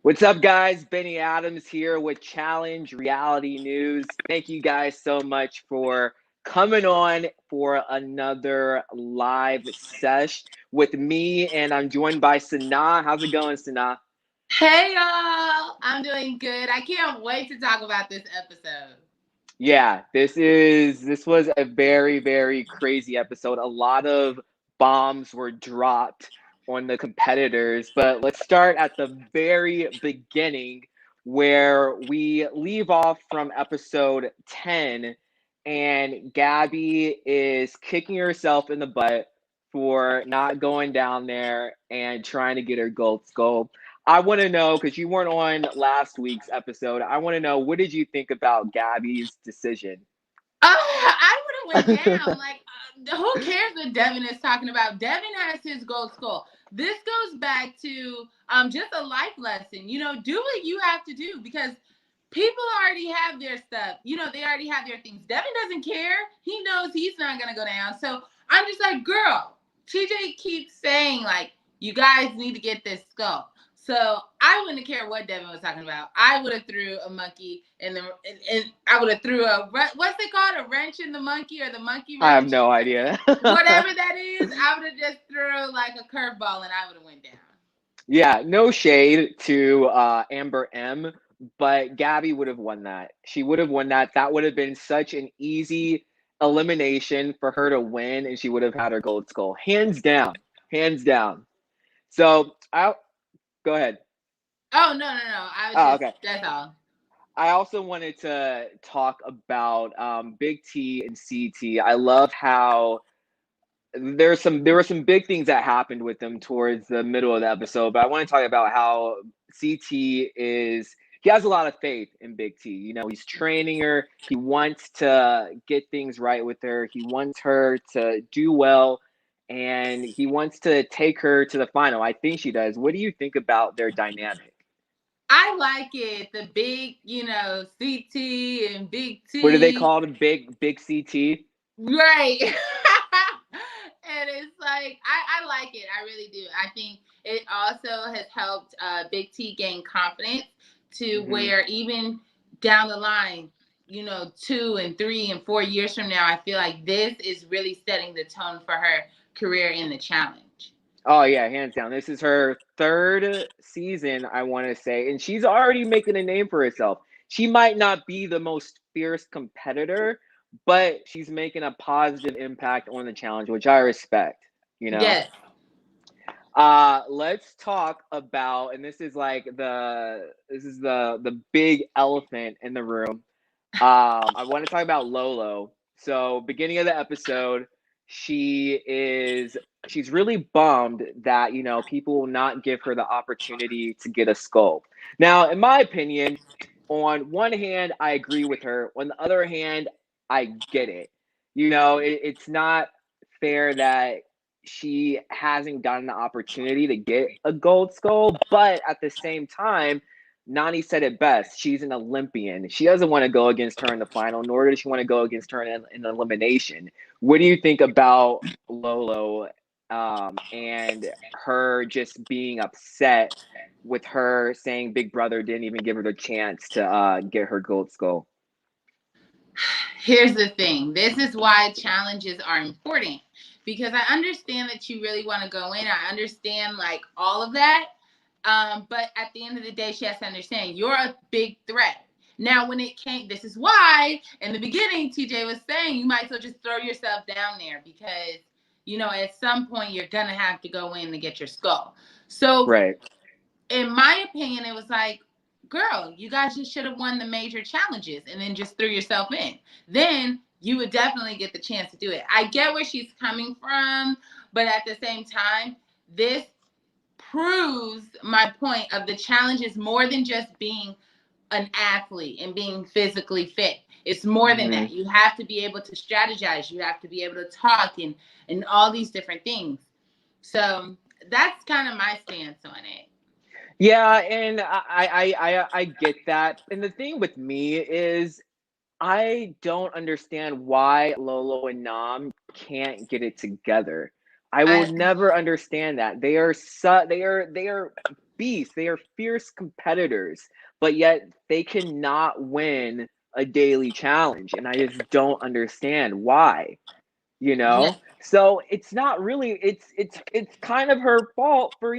What's up, guys? Benny Adams here with Challenge Reality News. Thank you guys so much for coming on for another live sesh with me, and I'm joined by Sanaa. How's it going, Sanaa? Hey y'all, I'm doing good. I can't wait to talk about this episode. Yeah, this was a very crazy episode. A lot of bombs were dropped on the competitors, but let's start at the very beginning where we leave off from episode 10 and Gabby is kicking herself in the butt for not going down there and trying to get her gold skull. I want to know, because you weren't on last week's episode, I want to know, what did you think about Gabby's decision? I would have went down. Who cares what Devin is talking about? Devin has his gold skull. This goes back to just a life lesson. Do what you have to do because people already have their stuff. They already have their things. Devin doesn't care. He knows he's not gonna go down. So I'm just like, girl. TJ keeps saying you guys need to get this skull. So I wouldn't care what Devin was talking about. I would have threw a monkey and I would have threw what's it called, a wrench in the monkey or the monkey wrench. I have no idea. Whatever that is, I would have just threw like a curveball and I would have went down. Yeah, no shade to Amber M, but Gabby would have won that. She would have won that. That would have been such an easy elimination for her to win, and she would have had her gold skull. Hands down. Hands down. So I'll go ahead. Oh no. I was Okay. That's all. I also wanted to talk about Big T and CT. I love how there were some big things that happened with them towards the middle of the episode, but I want to talk about how CT is he has a lot of faith in Big T. You know, he's training her. He wants to get things right with her. He wants her to do well, and he wants to take her to the final. I think she does. What do you think about their dynamic? I like it. The big, CT and Big T. What do they call it? Big CT? Right. And it's like, I like it. I really do. I think it also has helped Big T gain confidence to where even down the line, 2 and 3 and 4 years from now, I feel like this is really setting the tone for her career in the challenge. Oh yeah, hands down. This is her third season, I want to say, and she's already making a name for herself. She might not be the most fierce competitor, but she's making a positive impact on the challenge, which I respect, you know. Yes. Let's talk about, and this is the big elephant in the room. I want to talk about Lolo. So, beginning of the episode, she's really bummed that, people will not give her the opportunity to get a skull. Now, in my opinion, on one hand, I agree with her. On the other hand, I get it. It's not fair that she hasn't gotten the opportunity to get a gold skull, but at the same time, Nani said it best. She's an Olympian. She doesn't want to go against her in the final, nor does she want to go against her in elimination. What do you think about Lolo and her just being upset with her saying Big Brother didn't even give her the chance to get her gold skull? Here's the thing. This is why challenges are important. Because I understand that you really want to go in. I understand all of that. But at the end of the day, she has to understand you're a big threat. Now, when it came, this is why in the beginning, TJ was saying you might as well just throw yourself down there because, at some point you're going to have to go in to get your skull. So, right. In my opinion, it was like, girl, you guys just should have won the major challenges and then just threw yourself in. Then you would definitely get the chance to do it. I get where she's coming from, but at the same time, this proves my point of the challenge is more than just being an athlete and being physically fit. It's more than that. You have to be able to strategize. You have to be able to talk and all these different things. So that's kind of my stance on it. Yeah, and I get that. And the thing with me is I don't understand why Lolo and Nam can't get it together. I will never understand that. They are beasts. They are fierce competitors, but yet they cannot win a daily challenge. And I just don't understand why, you Yeah, know? So it's not really it's kind of her fault for,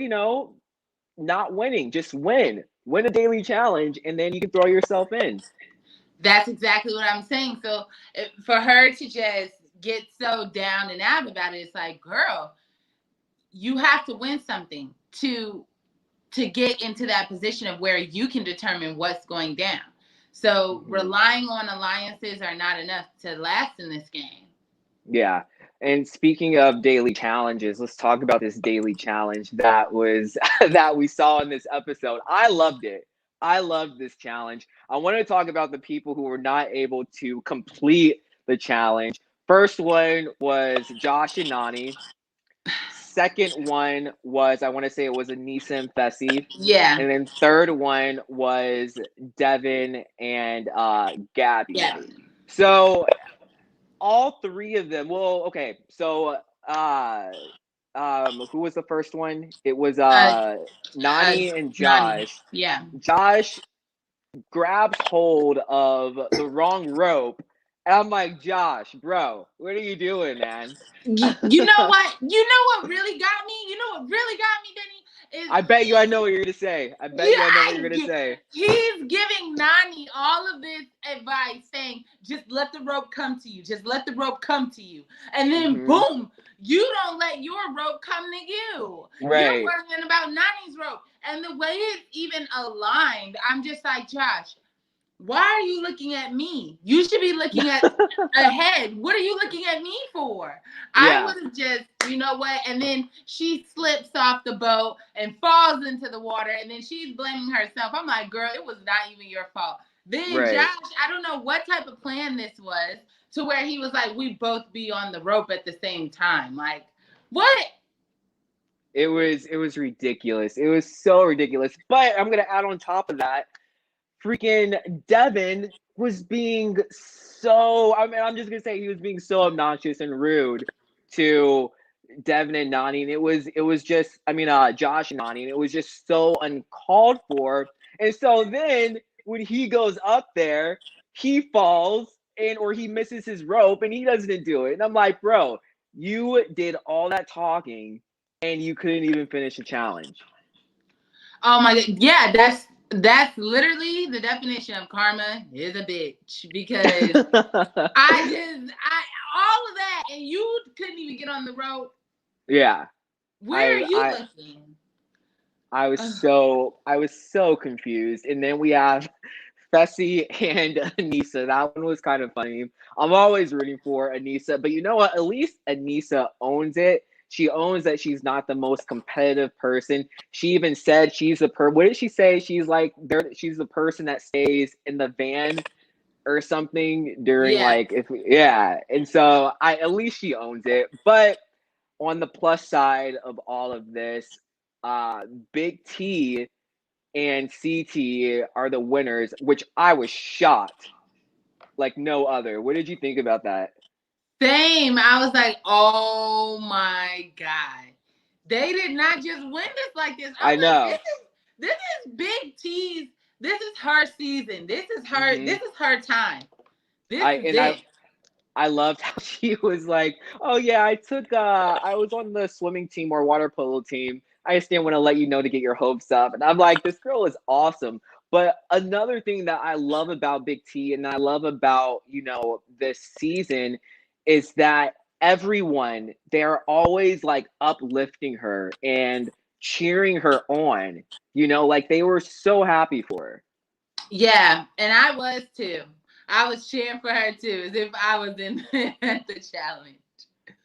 not winning. Just win. Win a daily challenge and then you can throw yourself in. that's exactly what I'm saying. So for her to just get so down and out about it, it's like, girl, you have to win something to get into that position of where you can determine what's going down. So Mhm. relying on alliances are not enough to last in this game. Yeah. And speaking of daily challenges, let's talk about this daily challenge that was that we saw in this episode. I loved it. I loved this challenge. I want to talk about the people who were not able to complete the challenge. First one was Josh and Nani. Second one was, I want to say it was Anisa and Fessy. Yeah, And then third one was Devin and Gabby. yeah. So all three of them. Well, okay. So uh who was the first one? It was Uh, Nani and Nani. Josh. Yeah. Josh grabs hold of the wrong rope. And I'm like, Josh, bro, what are you doing, man? You know what? You know what really got me? You know what really got me, Denny? Is I bet you I know what you're gonna say. I bet you I know what you're yeah, gonna say. he's giving Nani all of this advice, saying, "Just let the rope come to you. Just let the rope come to you." And then, Hmm. boom, you don't let your rope come to you. You're Right. worrying about Nani's rope, and the way it's even aligned, I'm just like, Josh, why are you looking at me? You should be looking at ahead. What are you looking at me for? I Yeah. would have just, you know what? And then she slips off the boat and falls into the water, and then she's blaming herself. I'm like, girl, it was not even your fault. Then Josh, Right. I don't know what type of plan this was, to where he was like, we both be on the rope at the same time. Like, what? It was ridiculous. It was so ridiculous. But I'm gonna add on top of that, freaking Devin was being so, I mean, I'm just gonna say he was being so obnoxious and rude to Devin and Nani. And it was just, I mean, Josh and Nani, and it was just so uncalled for. And so then when he goes up there, he falls and or he misses his rope and he doesn't do it. And I'm like, bro, you did all that talking and you couldn't even finish the challenge. Oh my god, yeah, that's literally the definition of karma is a bitch, because I all of that, and you couldn't even get on the road. Yeah. Where are I you I looking? Ugh. I was so confused. And then we have Fessy and Anisa. That one was kind of funny. I'm always rooting for Anisa, but you know what? At least Anisa owns it. She owns that she's not the most competitive person. She even said she's the what did she say? She's like there she's the person that stays in the van or something during Yeah, like if yeah. And so I at least she owns it. But on the plus side of all of this, uh, Big T and CT are the winners, which I was shocked like no other. What did you think about that? same. I was like, oh my god, they did not just win this like this. I'm I like, know. this is Big T's. This is her season. This is her. Hmm. This is her time. This I is and it. I loved how she was like, "Oh yeah, I was on the swimming team or water polo team. I just didn't want to let you know to get your hopes up." And I'm like, "This girl is awesome." But another thing that I love about Big T and I love about, this season is that everyone, they're always like uplifting her and cheering her on. Like they were so happy for her. Yeah, and I was too. I was cheering for her too, as if I was in the challenge.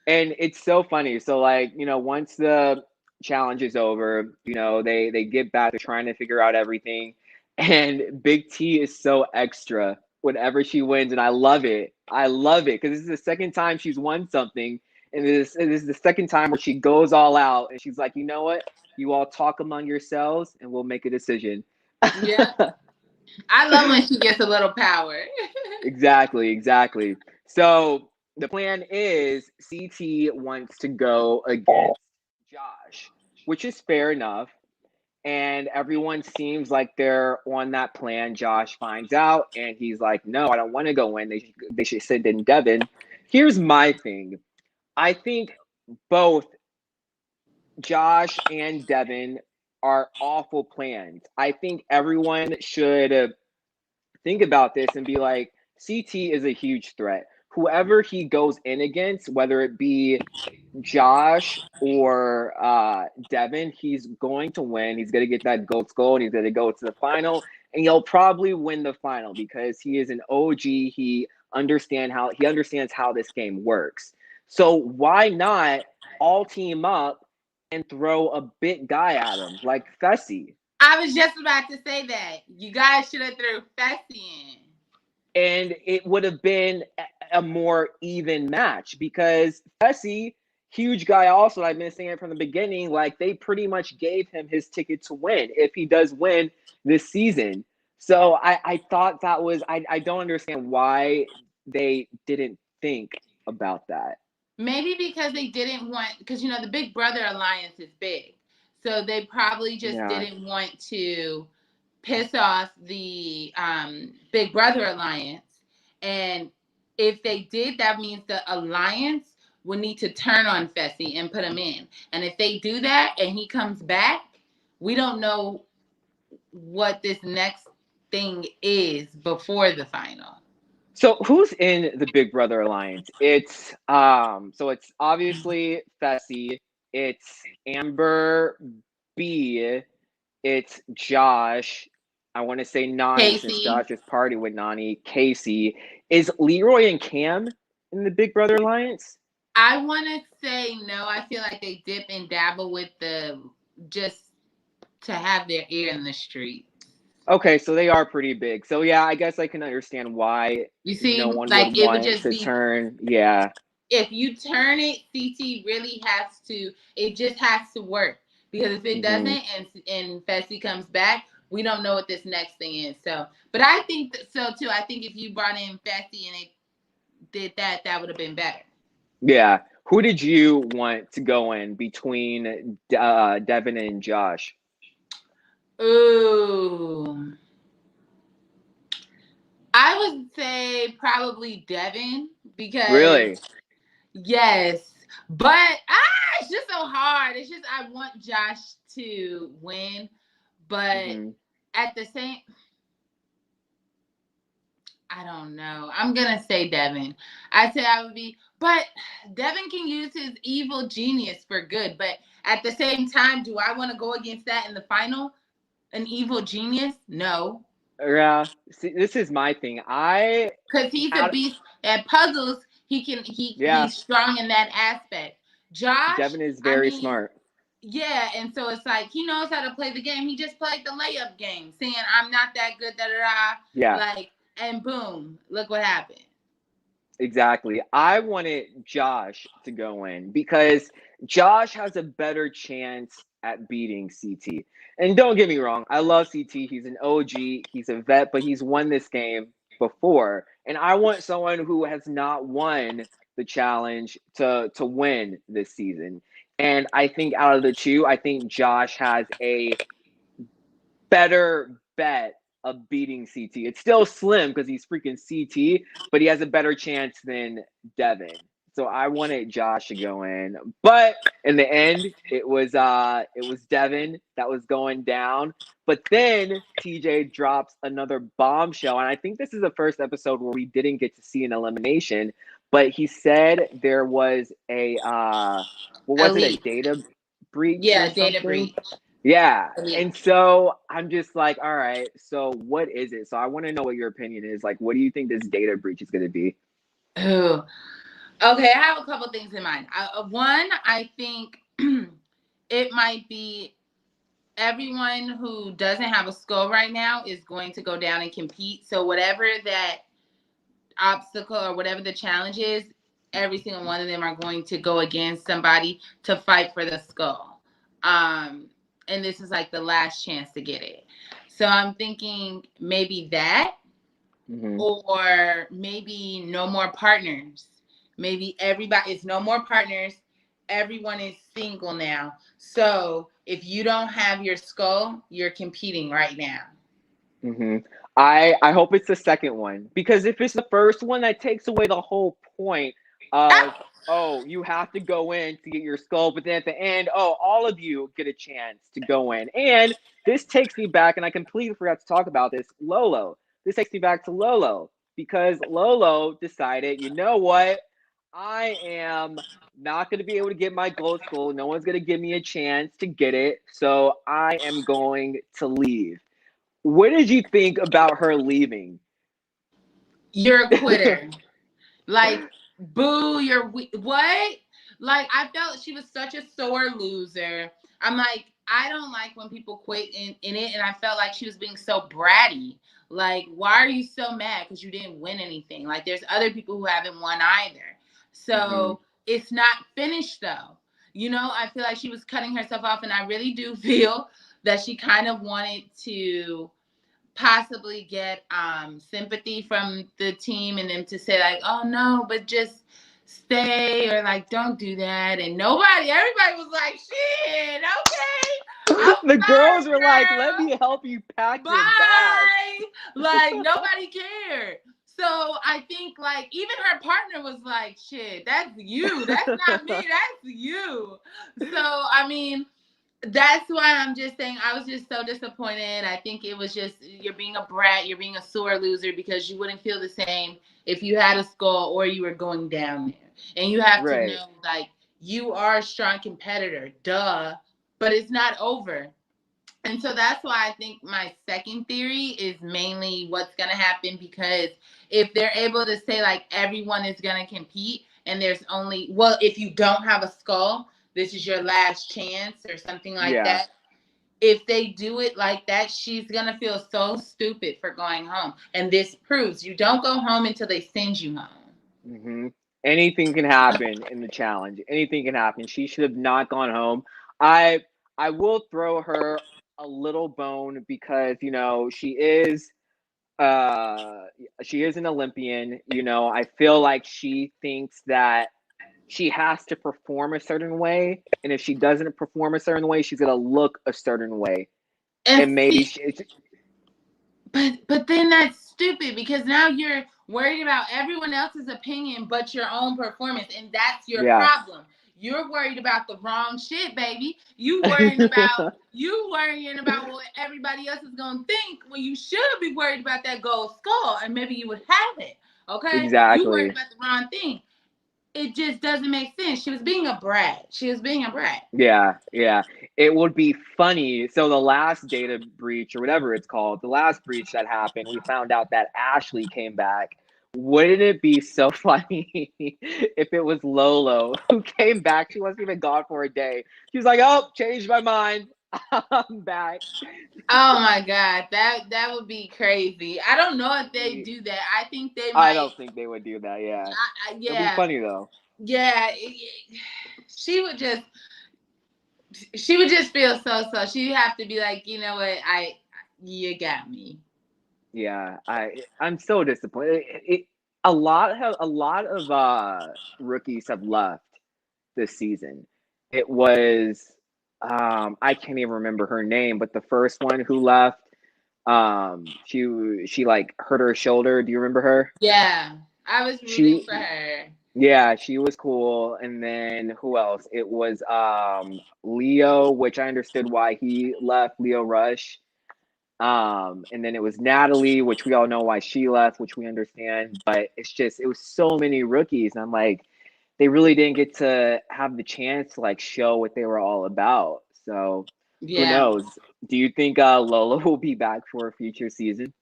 And it's so funny. So like, once the challenge is over, they get back to trying to figure out everything. And Big T is so extra whenever she wins, and I love it. I love it because this is the second time she's won something, and this is the second time where she goes all out, and she's like, you know what? You all talk among yourselves, and we'll make a decision. Yeah, I love when she gets a little power. Exactly, exactly. So the plan is CT wants to go against Josh, which is fair enough. and everyone seems like they're on that plan. Josh finds out, and he's like, "No, I don't want to go in. They should send in Devin." Here's my thing. I think both Josh and Devin are awful plans. I think everyone should think about this and be like, CT is a huge threat. Whoever he goes in against, whether it be Josh or Devin, he's going to win. He's going to get that gold skull and he's going to go to the final, and he'll probably win the final because he is an OG. He understands how this game works. So why not all team up and throw a big guy at him like Fessy? I was just about to say that. You guys should have threw Fessy in. And it would have been a more even match because Fessy, huge guy also, I've been saying it from the beginning, like they pretty much gave him his ticket to win if he does win this season. So I thought that was, I don't understand why they didn't think about that. Maybe because they didn't want, because the Big Brother alliance is big. So they probably just didn't want to piss off the Big Brother alliance. And if they did, that means the alliance would need to turn on Fessy and put him in. And if they do that and he comes back, we don't know what this next thing is before the final. So who's in the Big Brother alliance? It's obviously Fessy, it's Amber B, it's Josh. I want to say Nani Casey. since Josh is partying with Nani. Casey. Is Leroy and Cam in the Big Brother alliance? I want to say no. I feel like they dip and dabble with just to have their ear in the street. Okay, so they are pretty big. So yeah, I guess I can understand why you see, no one like would it want would just to be, turn. Yeah. If you turn it, CT really has to. It just has to work because if it doesn't, and Fessy comes back, we don't know what this next thing is. So, but I think so too. I think if you brought in Fessy and it did that, that would have been better. Yeah. Who did you want to go in between Devin and Josh? Ooh. I would say probably Devin because Really? yes, but it's just so hard. It's just I want Josh to win, but at the same, I don't know. I'm gonna say Devin. I said I would be, but Devin can use his evil genius for good. But at the same time, do I want to go against that in the final? An evil genius? No. Yeah. See, this is my thing. Because he's a beast at puzzles. He's strong in that aspect. Josh, Devin is very smart. Yeah, and so it's like he knows how to play the game. He just played the layup game, saying I'm not that good, da da da. Yeah. Like, and boom, look what happened. Exactly. I wanted Josh to go in because Josh has a better chance at beating CT. And don't get me wrong, I love CT. He's an OG, he's a vet, but he's won this game before. And I want someone who has not won the challenge to win this season. And I think out of the two, I think Josh has a better bet of beating CT. It's still slim because he's freaking CT, but he has a better chance than Devin. So I wanted Josh to go in, but in the end, it was Devin that was going down. But then TJ drops another bombshell, and I think this is the first episode where we didn't get to see an elimination. But he said there was a what was it? A data breach? Yeah, data breach. Yeah. And so I'm just like, all right, so what is it? So I want to know what your opinion is. Like, what do you think this data breach is going to be? Oh, okay. I have a couple things in mind. One, I think it might be everyone who doesn't have a skull right now is going to go down and compete. So whatever that obstacle or whatever the challenge is, every single one of them are going to go against somebody to fight for the skull. And this is like the last chance to get it. So I'm thinking maybe that, or maybe no more partners. Maybe everybody is no more partners. Everyone is single now. So if you don't have your skull, you're competing right now. Hmm. I hope it's the second one, because if it's the first one, that takes away the whole point of, Ah! oh, you have to go in to get your skull, but then at the end, oh, all of you get a chance to go in. And this takes me back, and I completely forgot to talk about this, Lolo. This takes me back to Lolo, because Lolo decided, you know what? I am not going to be able to get my gold skull. No one's going to give me a chance to get it. So I am going to leave. What did you think about her leaving? You're a quitter. Like, boo, what? Like, I felt she was such a sore loser. I'm like, I don't like when people quit in it, and I felt like she was being so bratty. Like, why are you so mad because you didn't win anything? Like, there's other people who haven't won either. Hmm. So it's not finished though. I feel like she was cutting herself off, and I really do feel that she kind of wanted to possibly get sympathy from the team and them to say like, oh no, but just stay, or like don't do that. And everybody was like, shit, okay, I'm The girls sorry, were like, let me girl, help you pack your bag. bye. Like nobody cared. So I think like even her partner was like, shit, that's you, that's not me, that's you. So I mean, that's why I'm just saying I was just so disappointed. I think it was just you're being a brat, you're being a sore loser because you wouldn't feel the same if you had a skull or you were going down there. And you have to Right. know like you are a strong competitor, duh, but it's not over. And so that's why I think my second theory is mainly what's going to happen, because if they're able to say like everyone is going to compete and there's only, well, if you don't have a skull, this is your last chance or something like Yeah. that. If they do it like that, she's going to feel so stupid for going home. And this proves you don't go home until they send you home. Hmm. Anything can happen in the challenge. Anything can happen. She should have not gone home. I I will throw her a little bone, because uh she is an Olympian. I feel like she thinks that she has to perform a certain way, and if she doesn't perform a certain way, she's gonna look a certain way, And and maybe see, but then that's stupid because now you're worried about everyone else's opinion but your own performance, and that's your yeah. problem. You're worried about the wrong shit, baby. You worrying about what everybody else is gonna think when you should be worried about that gold skull, and maybe you would have it. Okay, you worried Exactly. about the wrong thing. It just doesn't make sense. She was being a brat. She was being a brat. Yeah, yeah. It would be funny. So the last data breach, or whatever it's called, the last breach that happened, we found out that Ashley came back. Wouldn't it be so funny if it was Lolo who came back? She wasn't even gone for a day. She was like, "Oh, changed my mind. I'm back." Oh my god, that would be crazy. I don't know if they do that. I think they I might. don't think they would do that. Yeah, it'll be Yeah, funny though. yeah. She would just, she would just feel so. She'd have to be like, you know what, you got me. Yeah, I'm so disappointed. A lot of rookies have left this season. It was I can't even remember her name, but the first one who left, she like hurt her shoulder. Do you remember her? Yeah, I was rooting She for her. Yeah, she was cool. And then who else? It was Leo, which I understood why he left, Leo Rush. And then it was Natalie, which we all know why she left, which we understand. But it was so many rookies, and I'm like, they really didn't get to have the chance to like show what they were all about. So who Yeah, knows? Do you think Lola will be back for a future season?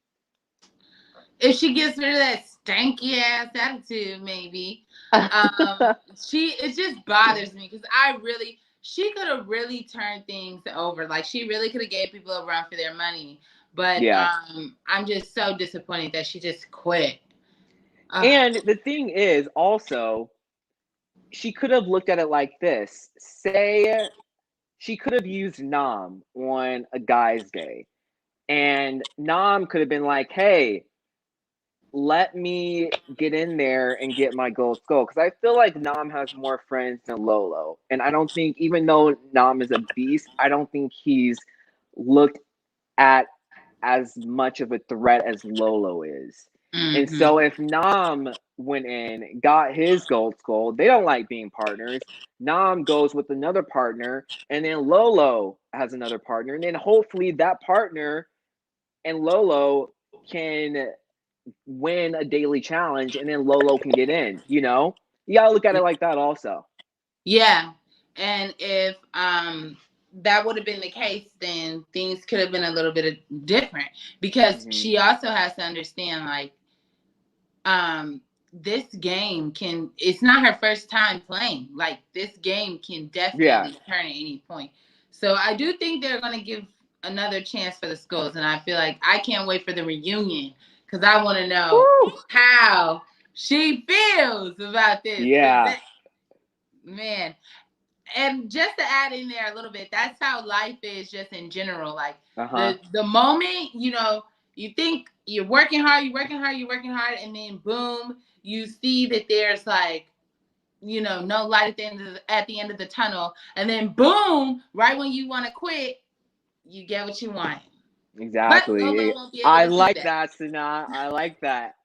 if she gets rid of that stanky ass attitude, maybe. It just bothers me because she could have really turned things over. Like she really could have gave people a run for their money. But Yeah. I'm just so disappointed that she just quit. Ugh. And the thing is, also, she could have looked at it like this. Say she could have used Nam on a guy's day, and Nam could have been like, "Hey, let me get in there and get my gold skull, because I feel like Nam has more friends than Lolo, and I don't think, even though Nam is a beast, I don't think he's looked at as much of a threat as Lolo is. And Mm-hmm. so if Nam went in, got his gold skull, they don't like being partners. Nam goes with another partner, and then Lolo has another partner, and then hopefully that partner and Lolo can win a daily challenge, and then Lolo can get in. You gotta look at it like that also. Yeah. And if that would have been the case, then things could have been a little bit different, because Hmm. she also has to understand, like, this game can, it's not her first time playing. Like, this game can Yeah. definitely turn at any point. So I do think they're going to give another chance for the skulls, and I feel like I can't wait for the reunion, because I want to know Woo! how she feels about this, because Yeah. that, man. And just to add in there a little bit, that's how life is just in general. Like, Uh-huh. the moment, you think you're working hard, you're working hard, and then boom, you see that there's, like, no light at the end of the tunnel, and then boom, right when you want to quit, you get what you want. But Lolo Exactly. won't be able I to see like that. that, Sana. I like that.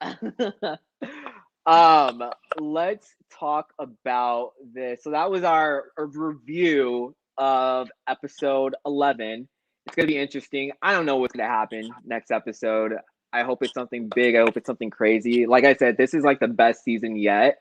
Let's talk about this. So that was our review of episode 11. It's gonna be interesting. I don't know what's gonna happen next episode. I hope it's something big. I hope it's something crazy. Like I said, this is like the best season yet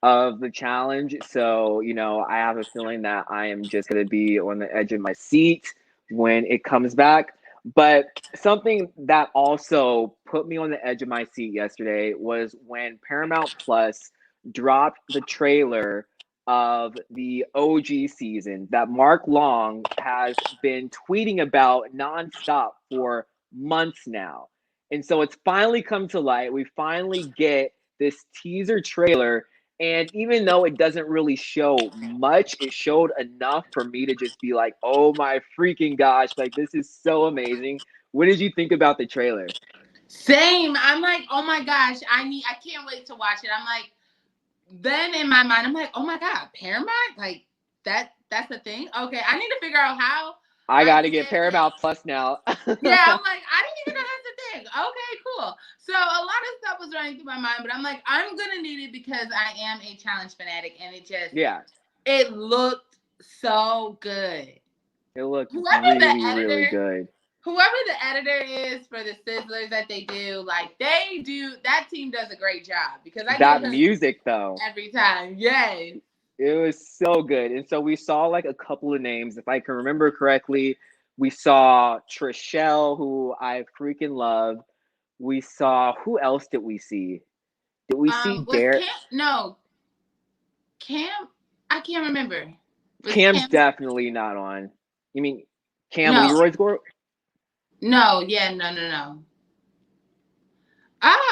of the challenge. So, I have a feeling that I am just going to be on the edge of my seat when it comes back. But something that also put me on the edge of my seat yesterday was when Paramount Plus dropped the trailer of the OG season that Mark Long has been tweeting about nonstop for months now. And so it's finally come to light. We finally get this teaser trailer, and even though it doesn't really show much, it showed enough for me to just be like, oh my freaking gosh, like this is so amazing. What did you think about the trailer? Same. I'm like, oh my gosh, I can't wait to watch it. I'm like, then in my mind, I'm like, oh my God, Paramount? Like, that's the thing? Okay, I need to figure out how I I got to can get get this. Paramount Plus now. Yeah, I'm like, I didn't even know that's the thing. Okay, cool. So a lot of stuff was running through my mind, but I'm like, I'm gonna need it because I am a challenge fanatic, and Yeah, it looked so good. it looked Whoever the really, really editor, good. whoever the editor is for the Sizzlers that they do, like, that team does a great job, because I give That them music, though, every time. Yes. it was so good. And so we saw like a couple of names. If I can remember correctly, we saw Trishelle, who I freaking love. We saw, who else did we see? Did we see Was Dare? Cam? No, Cam. I can't remember. Was Cam's Cam? definitely not on. You mean Cam No, Leroy's score? no, yeah, no.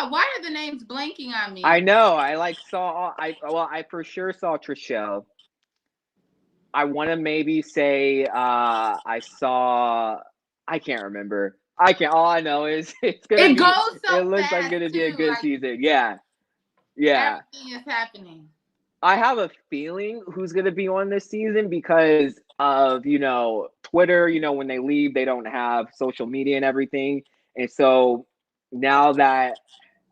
Why are the names blanking on I me? know. I like saw. I for sure saw Trishelle. I want to maybe say I saw. I can't remember. I can't. All I know is it's gonna It be. goes It so looks like it's fast gonna be a too. good Like, season. Yeah, yeah. everything is happening. I have a feeling who's going to be on this season because of, Twitter. When they leave, they don't have social media and everything. And so now that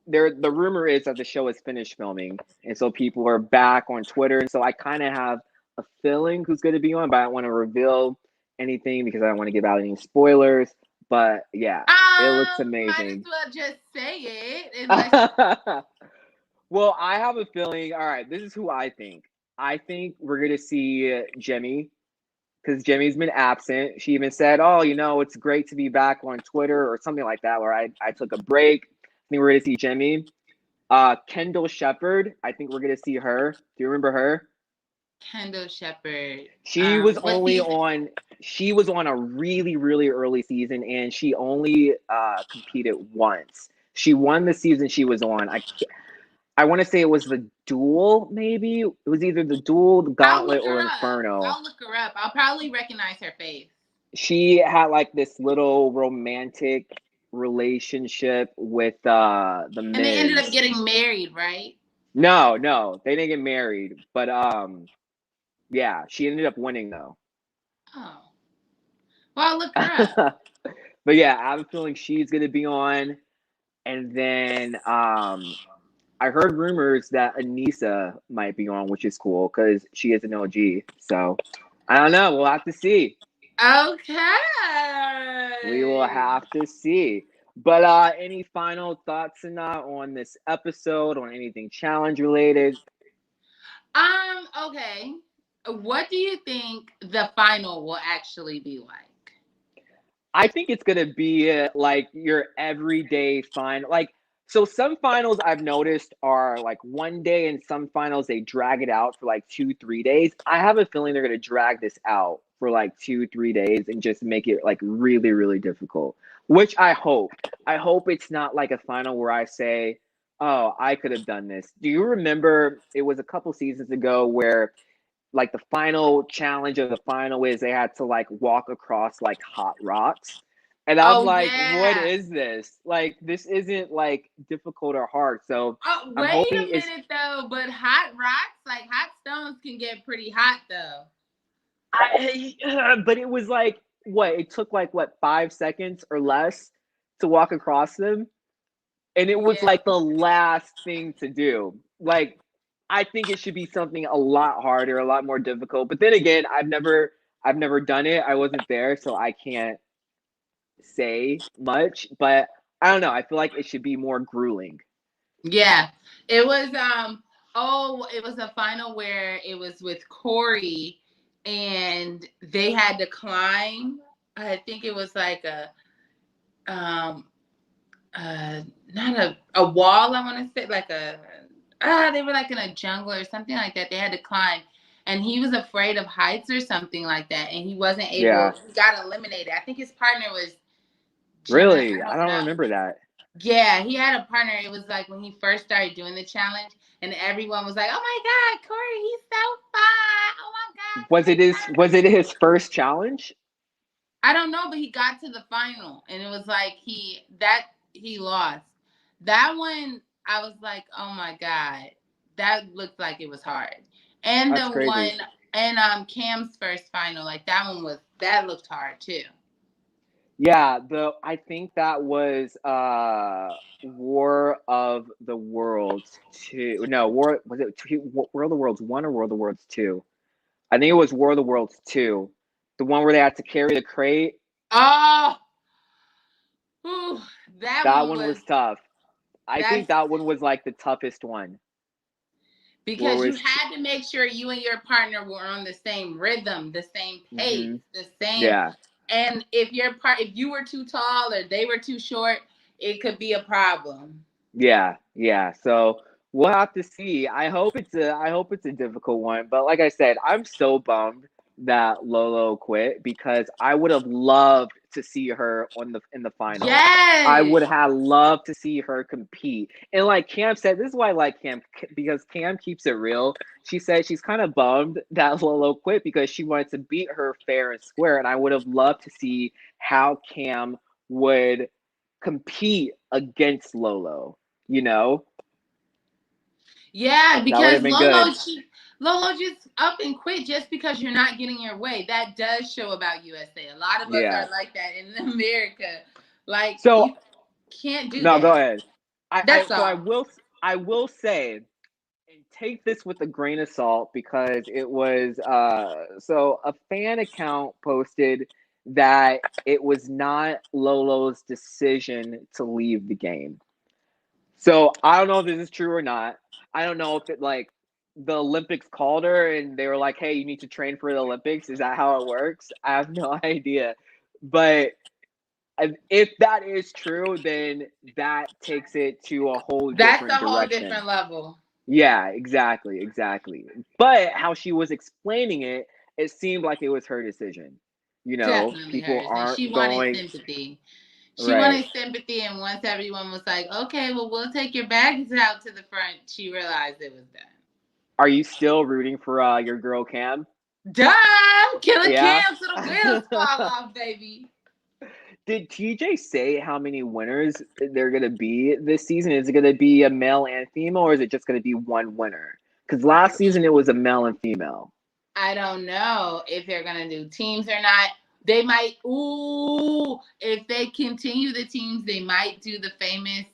the rumor is that the show is finished filming. And so people are back on Twitter. And so I kind of have a feeling who's going to be on, but I don't want to reveal anything because I don't want to give out any spoilers. But yeah, it looks Might as amazing. well just say it, unless. Well, I have a feeling. All right, this is who I think. I think we're gonna see Jimmy because Jimmy's been absent. She even said, "Oh, it's great to be back on Twitter" or something like that. Where I took a break. I think we're gonna see Jimmy. Kendall Shepard. I think we're gonna see her. Do you remember her? Kendall Shepard. She was What only season? on. She was on a really, really early season, and she only competed once. She won the season she was on. I want to say it was the Duel, maybe. It was either the Duel, the I'll look Gauntlet, her or up. Inferno. I'll look her up. I'll probably recognize her face. She had like this little romantic. relationship with the And they ended up Miz. getting married, right? No, they didn't get married, but yeah, she ended up winning though. Oh. Well, I'll look her up. But yeah, I have a feeling she's gonna be on, and then I heard rumors that Anisa might be on, which is cool because she is an OG. So I don't know. We'll have to see. We will Okay. have to see. But any final thoughts on this episode, on anything challenge related? Okay. What do you think the final will actually be like? I think it's gonna be like your everyday final. Like, so some finals I've noticed are like one day, and some finals they drag it out for like 2, 3 days. I have a feeling they're gonna drag this out for like 2, 3 days and just make it like really, really difficult. Which I hope. I hope it's not like a final where I say, "Oh, I could have done this." Do you remember it was a couple seasons ago where like the final challenge of the final is they had to like walk across like hot rocks. And I'm Oh like, what yeah. is this? Like, this isn't like difficult or hard. So Oh, I'm wait hoping a it's, minute though, but hot rocks, like hot stones can get pretty hot though. but it was like, what? It took like, what, 5 seconds or less to walk across them. And it was Yeah. like the last thing to do. Like, I think it should be something a lot harder, a lot more difficult. But then again, I've never done it. I wasn't there, so I can't say much. But I don't know. I feel like it should be more grueling. Yeah. It was it was a final where it was with Corey and they had to climb. I think it was like a um not a wall, I want to say, like a they were like in a jungle or something like that. They had to climb, and he was afraid of heights or something like that, and he wasn't able. Yeah, He got eliminated. I think his partner was John. really. I I don't don't know. remember that. Yeah, he had a partner. It was like when he first started doing the challenge, and everyone was like, "Oh my God, Corey, he's so fun! Oh my God, Was it Corey!" his? Was it his first challenge? I don't know, but he got to the final, and it was like he lost. That one, I was like, oh my God, that looked like it was hard. And That's the crazy. one and Cam's first final, like that looked hard too. Yeah, the I think that was War of the Worlds 2. No, War was it War of the Worlds 1 or War of the Worlds 2? I think it was War of the Worlds 2. The one where they had to carry the crate. Oh, whew, that That one one was was tough. I think that's that one was like the toughest one. Where it because you was had to make sure you and your partner were on the same rhythm, the same pace, mhm. the same. Yeah. And if you were too tall or they were too short, it could be a problem. Yeah. So we'll have to see. I hope it's a difficult one. But like I said, I'm so bummed that Lolo quit because I would have loved to see her in the final. I Yes. would have loved to see her compete. And like Cam said, this is why I like Cam because Cam keeps it real. She said she's kind of bummed that Lolo quit because she wanted to beat her fair and square. And I would have loved to see how Cam would compete against Lolo, you know? Yeah, That would because have been good. Lolo just up and quit just because you're not getting your way. That does show about USA. A lot of us Yeah. are like that in America. Like So you can't do no, go that. ahead. I That's so all. I will say and take this with a grain of salt because it was so a fan account posted that it was not Lolo's decision to leave the game. So I don't know if this is true or not. I don't know if it like the Olympics called her and they were like, "Hey, you need to train for the Olympics." Is that how it works? I have no idea. But if that is true, then that takes it to a whole That's a different whole direction. different level. Yeah, exactly. But how she was explaining it, it seemed like it was her decision. Definitely People hers. And she aren't wanted going sympathy. She right. wanted sympathy, and once everyone was like, "Okay, well, we'll take your bags out to the front," she realized it was done. Are you still rooting for your girl Cam? Duh! Killer Yeah. Cam, so the wheels fall off, baby. Did TJ say how many winners they're gonna be this season? Is it gonna be a male and female, or is it just gonna be one winner? Because last season it was a male and female. I don't know if they're gonna do teams or not. They might. Ooh, if they continue the teams, they might do the famous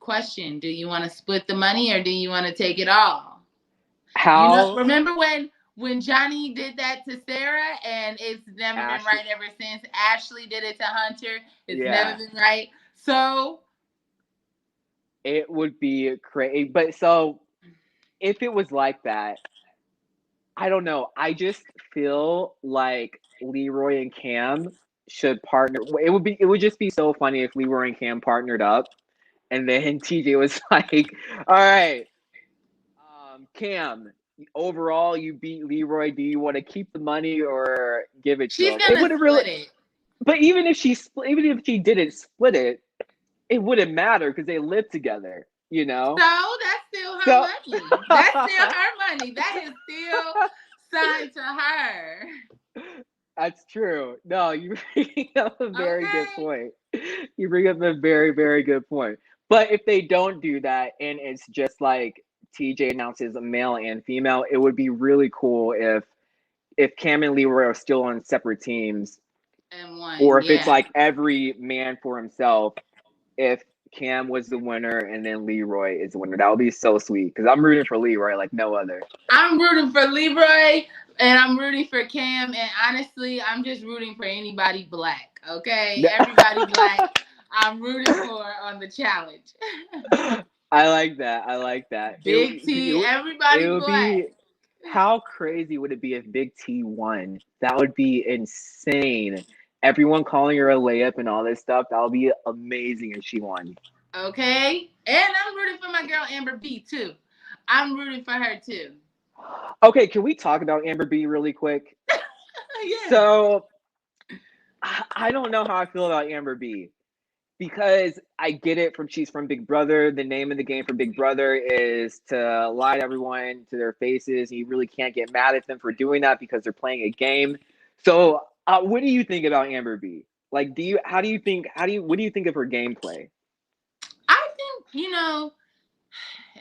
question: do you want to split the money or do you want to take it all? You know, How remember when Johnny did that to Sarah, and it's never been Ashley? right ever since. Ashley did it to Hunter. It's never Yeah, been right. So it would be crazy. But so if it was like that, I don't know. I just feel like Leroy and Cam should partner. It would just be so funny if Leroy and Cam partnered up, and then TJ was like, "All right, Cam, overall you beat Leroy. Do you want to keep the money or give it to she's him?" It gonna would have really. split it. But even if she didn't split it, it wouldn't matter because they live together. You know. So that's still her So. money. That's still her money. That is still signed to her. That's true. No, you bring up a very good Okay. point. You bring up a very, very good point. But if they don't do that and it's just like TJ announces a male and female, it would be really cool if Cam and Leroy are still on separate teams, And one, or if it's yeah. like every man for himself. If Cam was the winner and then Leroy is the winner, that would be so sweet. Because I'm rooting for Leroy like no other. I'm rooting for Leroy and I'm rooting for Cam. And honestly, I'm just rooting for anybody black. Okay? Everybody black, I'm rooting for on the challenge. I like that. I like that. Big T, It everybody would black. be, how crazy would it be if Big T won? That would be insane. Everyone calling her a layup and all this stuff. That would be amazing if she won. Okay? And I'm rooting for my girl Amber B too. I'm rooting for her too. Okay, can we talk about Amber B really quick? Yeah. So I don't know how I feel about Amber B. Because I get it from she's from Big Brother. The name of the game for Big Brother is to lie to everyone to their faces. You really can't get mad at them for doing that because they're playing a game. So, what do you think about Amber B? Like, what do you think of her gameplay? I think,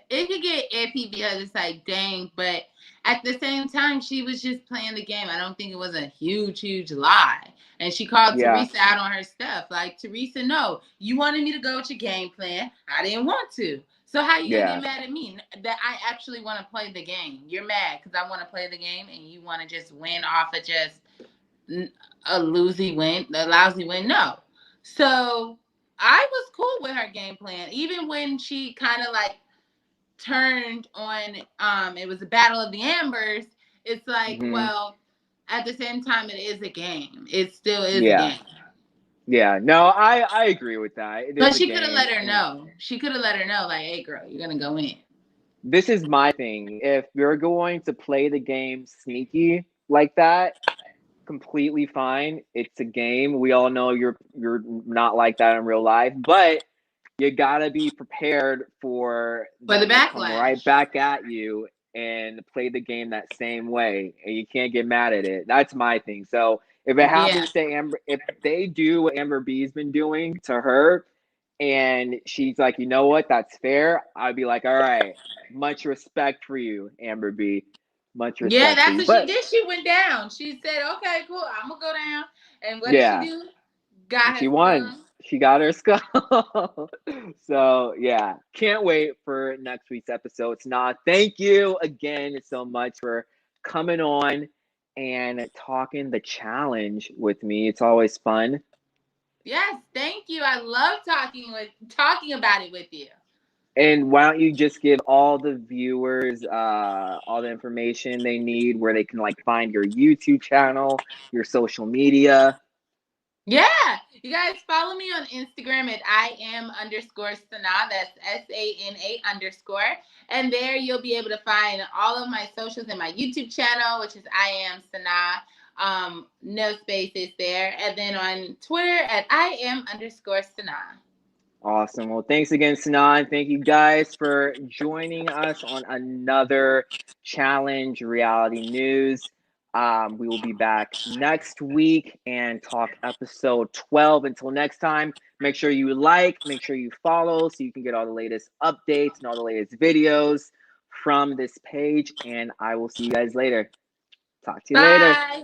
it could get iffy because it's like, dang, but at the same time, she was just playing the game. I don't think it was a huge, huge lie. And she called Yeah, Teresa out on her stuff. Like, Teresa, no, you wanted me to go with your game plan. I didn't want to. So how you gonna get yeah, mad at me that I actually want to play the game? You're mad because I want to play the game and you want to just win off of just a lousy win. No. So I was cool with her game plan, even when she kind of like turned on it was a battle of the ambers. It's like, hmm, well, at the same time, it is a game. It still is a yeah, game. yeah. No, I agree with that. It is But a she could have game, let her and know. She could have let her know, like, hey girl, you're gonna go in. this is my thing. If you're going to play the game sneaky like that, completely fine. It's a game. We all know you're not like that in real life, but you gotta be prepared for For the them to come right backlash. back at you and play the game that same way, and you can't get mad at it. That's my thing. So if it Yeah. happens to Amber, if they do what Amber B's been doing to her, and she's like, you know what, that's fair, I'd be like, all right, much respect for you, Amber B. Much Yeah, respect for that's you. what she But did. She went down. She said, okay, cool, I'm gonna go down. And what did she yeah, do? Got she her won. skull. She got her skull. So yeah, can't wait for next week's episode. Sanaa, thank you again so much for coming on and talking the challenge with me. It's always fun. Yes, thank you. I love talking about it with you. And why don't you just give all the viewers all the information they need, where they can like find your YouTube channel, your social media. Yeah, you guys follow me on Instagram at I am underscore Sanaa. That's SANA underscore. And there you'll be able to find all of my socials and my YouTube channel, which is I am Sanaa. No spaces there. And then on Twitter at I am underscore Sanaa. Awesome. Well, thanks again, Sanaa. And thank you guys for joining us on another challenge reality news. We will be back next week and talk episode 12. Until next time, make sure you like, make sure you follow so you can get all the latest updates and all the latest videos from this page. And I will see you guys later. Talk to you later. Bye.